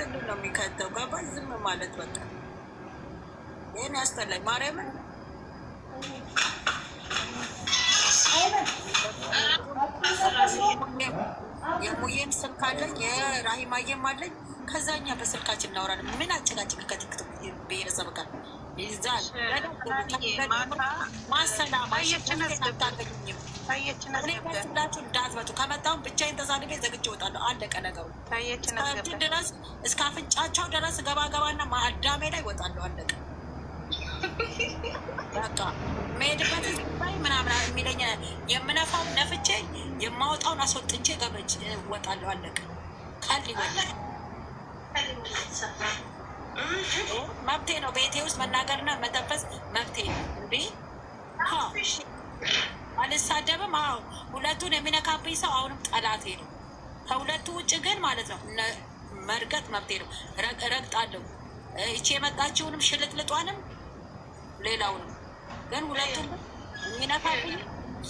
ጥልጥል ነው የሚከተው። ገባሽ? ዝም ማለት በቃ ይህን ያስጠላኝ ማርያምን። የሙዬም ስልክ አለኝ የራሂማዬም አለኝ። ከዛኛ በስልካችን እናወራለን። ምን አጨቃጭቅ ከቲክቶክ ብሔረሰብ ጋር ይዛል ማሰላማታገኝም ስላችሁ እንዳትመጡ ከመጣሁን ብቻዬን ተሳድቤ ዘግቼ እወጣለሁ። አለቀ ነገሩ። ድረስ እስከ አፍንጫቸው ድረስ ገባ ገባና ማዳሜ ላይ እወጣለሁ። አለቀ በቃ መሄድበት ምናምን የሚለኝ የምነፋውን ነፍቼ የማወጣውን አስወጥቼ ገበጭ እወጣለሁ። አለቀ ካል ይወጣል። መብቴ ነው። ቤቴ ውስጥ መናገርና መተንፈስ መብቴ ነው። እንዲህ አልሳደብም። አዎ ሁለቱን የሚነካብኝ ሰው አሁንም ጠላቴ ነው። ከሁለቱ ውጭ ግን ማለት ነው መርገጥ መብቴ ነው። ረግጣለሁ። ይቺ የመጣችውንም ሽልጥልጧንም ሌላውንም ግን ሁለቱም የሚነካብኝ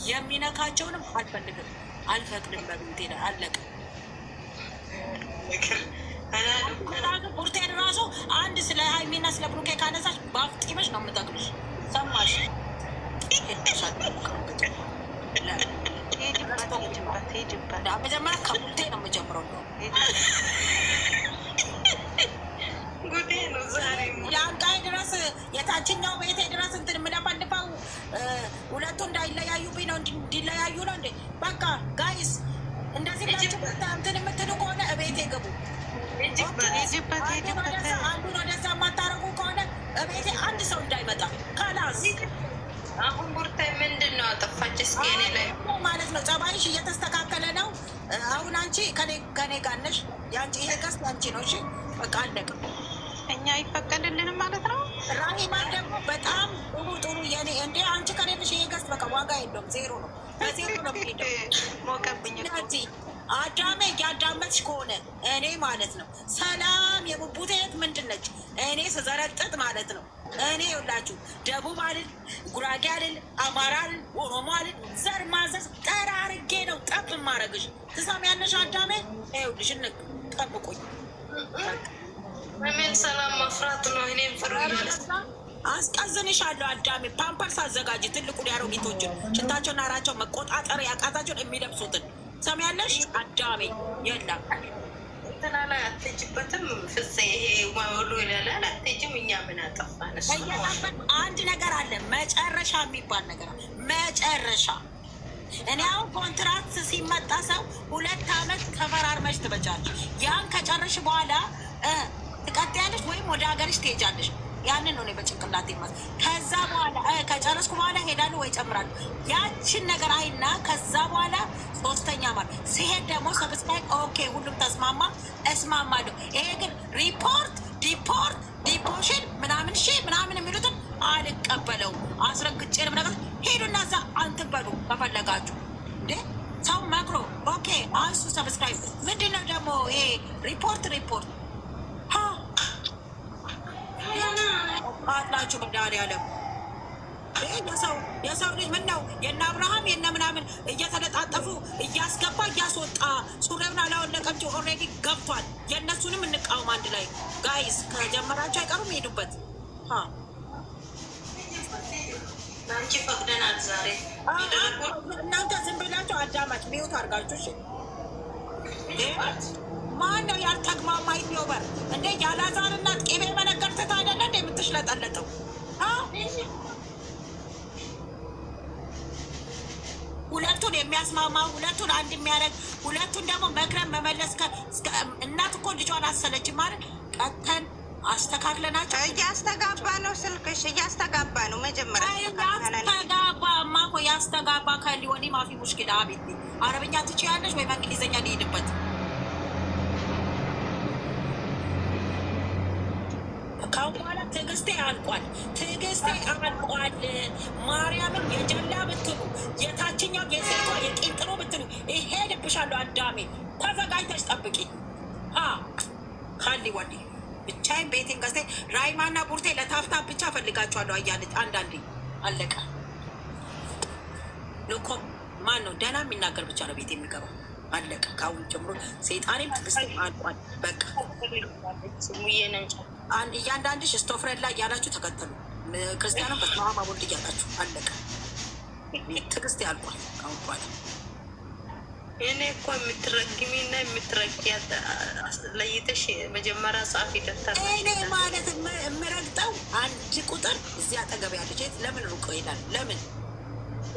የሚነካቸውንም አልፈልግም፣ አልፈቅድም። በቤቴ ላይ አለቀ። ቁርቴን ራሱ አንድ ስለ ሀይሚና ስለ ብሩኬ ካነሳሽ በአፍጢመሽ ነው የምጠቅልሽ። ሰማሽ? መጀመሪያ ከቁርቴ ነው የምጀምረው። የአንቃይ ድረስ የታችኛው ቤቴ ድረስ እንትን የምለፈልፈው ሁለቱ እንዳይለያዩብኝ ነው። እንዲለያዩ ነው እንዴ? በቃ ጋይስ እንደዚህ ብላችሁ እንትን የምትሉ ከሆነ እቤቴ ግቡ። አንዱን ወደዛ የማታረጉ ከሆነ እቤቴ አንድ ሰው እንዳይመጣ ካላስ። አሁን ቡርታ ምንድን ነው አጠፋች? እስኪ እኔ ላይ ማለት ነው ጸባይሽ እየተስተካከለ ነው። አሁን አንቺ ከኔ ጋር ነሽ። የአንቺ ይሄ ገስ አንቺ ነው። እሺ በቃ አለቀ። እኛ አይፈቀድልንም ማለት ነው። ራሂማን ደግሞ በጣም ጥሩ የኔ እንዴ አንቺ ከሌለሽ ይሄ ገስ በቃ ዋጋ የለውም። ዜሮ ነው። በዜሮ ነው የሚሄደው። ሞቀብኝ አዳሜ እያዳመጥሽ ከሆነ እኔ ማለት ነው ሰላም የቡቡቴ እህት ምንድን ነች? እኔ ስዘረጥጥ ማለት ነው እኔ ይኸውላችሁ ደቡብ አልል፣ ጉራጌ አልል፣ አማራ አልል፣ ኦሮሞ አልል፣ ዘር ማዘዝ ጠራርጌ ነው ጠብ ማረግሽ። ትሰሚያለሽ አዳሜ? ይኸውልሽ ጠብቁኝ። ምን ሰላም መፍራት ነው? እኔም ፍሩ አስቀዝንሻለሁ አዳሜ። ፓምፐርስ አዘጋጅ። ትልቁን ያሮጊቶችን ሽታቸውን ናራቸው መቆጣጠር ያቃታቸውን የሚለብሱትን ሰሚያለሽ አዳሜ? የለም እንትና ላይ አትሄጂበትም። ፍፄ ይሄ ወሉ ይላል አትሄጂም። እኛ ምን አጠፋን? አንድ ነገር አለ፣ መጨረሻ የሚባል ነገር አለ። መጨረሻ እኔ አሁን ኮንትራክት ሲመጣ ሰው 2 ዓመት ተፈራርመሽ ትበጃለሽ። ያን ከጨረሽ በኋላ ትቀጥያለሽ ወይም ወደ ሀገርሽ ትሄጃለሽ። ያንን ነው እኔ በጭንቅላት ይመስ። ከዛ በኋላ ከጨረስኩ በኋላ ሄዳለሁ ወይ ጨምራለሁ። ያችን ነገር አይና ከዛ በኋላ 3ኛ ማለት ሲሄድ ደግሞ ሰብስክራይብ ኦኬ፣ ሁሉም ተስማማ እስማማለሁ። ይሄ ግን ሪፖርት ዲፖሽን ምናምን ምናምን የሚሉትን አልቀበለውም። አስረግጬ ነው ነገር። ሄዱና እዛ አንትን በሉ ከፈለጋችሁ እንዴ ሰው መክሮ ኦኬ አንሱ ሰብስክራይብ። ምንድነው ደግሞ ይሄ ሪፖርት አጥላችሁ መድኃኒዓለም የሰው ልጅ ምን ነው የእነ አብርሃም የእነ ምናምን እየተለጣጠፉ እያስገባ እያስወጣ ሱሪውን አላወለቀም እንጂ ኦልሬዲ ገብቷል። የእነሱንም እንቃወም አንድ ላይ ጋይስ። ከጀመራቸው አይቀሩም ሄዱበት። አንቺ ፈቅደናል ዛሬ። እናንተ ዝም ብላችሁ አዳማጭ ሚዩት አድርጋችሁ ማን ነው ያልተግማማ ኢትዮበር እንዴ? ያላዛር እናት ቄቤ መነገር ትታደለ እንደ የምትሽለጠለጠው ሁለቱን የሚያስማማ ሁለቱን አንድ የሚያደርግ ሁለቱን ደግሞ መክረም መመለስ። እናት እኮ ልጇን አሰለች ማለት ቀተን አስተካክለናቸው እያስተጋባ ነው። ስልክሽ እያስተጋባ ነው። መጀመሪያ ያስተጋባ ማኮ ያስተጋባ ከሊሆኒ ማፊ ሙሽኪላ አቤት። አረብኛ ትችያለሽ ወይ በእንግሊዝኛ ሊሄድበት? ካሁን በኋላ ትዕግስቴ አልቋል። ማርያምን የጀላ ብትሉ የታችኛው የሴቷ የቂንጥሮ ብትሉ ይሄድብሻለሁ። አዳሜ ተዘጋጅተሽ ጠብቂ። ካሊ ወዲ ብቻዬን ቤቴን ገዝቴ ራይማና ቡርቴ ለታፍታ ብቻ ፈልጋቸዋለሁ እያለች አንዳንዴ አለቀ። ልኮ ማን ነው ደህና የሚናገር ብቻ ነው ቤት የሚገባው። አለቀ። ከአሁን ጀምሮ ሰይጣኔም ትዕግስትም አልቋል። በቃ እያንዳንድሽ ስቶፍሬድ ላይ እያላችሁ ተከተሉ። ክርስቲያንም በስመ አብ ወወልድ እያላችሁ አለቀ። ትዕግስት ያልቋል ከአሁን በኋላ። እኔ እኮ የምትረግሚና የምትረጊያት ለይተሽ መጀመሪያ ጻፊ ደብተር። እኔ ማለት የምረግጠው አንድ ቁጥር እዚህ አጠገብ ያለች ለምን ሩቆ ይላል? ለምን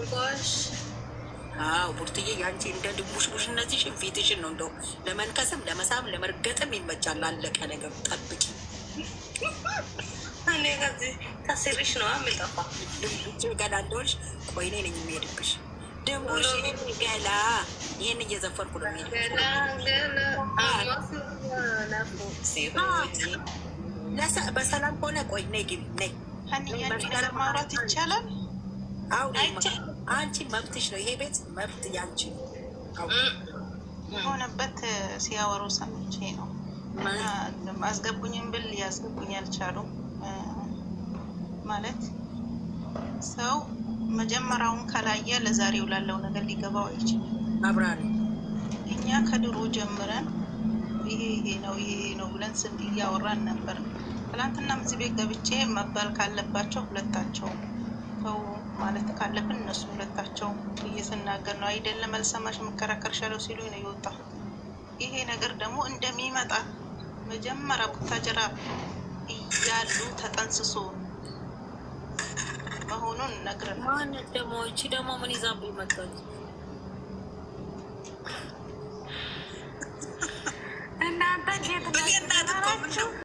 ጎሽ? አዎ ቡርትዬ፣ ያንቺ እንደ ድቡሽቡሽ እነዚህ ፊትሽን ነው እንደው ለመንከስም ለመሳም ለመርገጥም ይመቻል። አለቀ ነገር። ጠብቂ። እኔ ከዚህ ከስርሽ ነው የምጠፋ። ገና እንደሆንሽ ቆይ እኔ ነኝ የሚሄድብሽ። ድንቡሽ ገላ ይህን እየዘፈንኩ ነው የሚሄድ። በሰላም ሆነ ቆይ ነይ ግቢ ነይ። ማውራት ይቻላል? አሁን አንቺ መብትሽ ነው። ይሄ ቤት መብት ያንቺ የሆነበት ሲያወሩ ሰምቼ ነው። አስገቡኝም ብል ያስገቡኝ አልቻሉም። ማለት ሰው መጀመሪያውን ከላየ ለዛሬው ላለው ነገር ሊገባው አይችልም። አብራሪ እኛ ከድሮ ጀምረን ይሄ ነው ብለን ስንት እያወራን ነበር። ትናንትናም እዚህ ቤት ገብቼ መባል ካለባቸው ሁለታቸው ተው ማለት ካለብን እነሱ ሁለታቸው እየተናገር ነው። አይደለም አልሰማሽ መከራከርሻለሁ ሲሉ ነው የወጣሁት። ይሄ ነገር ደግሞ እንደሚመጣ መጀመሪያ ቡታጀራ እያሉ ተጠንስሶ መሆኑን ነግረናል። ማነት ደግሞ እቺ ደግሞ ምን ይዛብኝ መጣች? እናንተ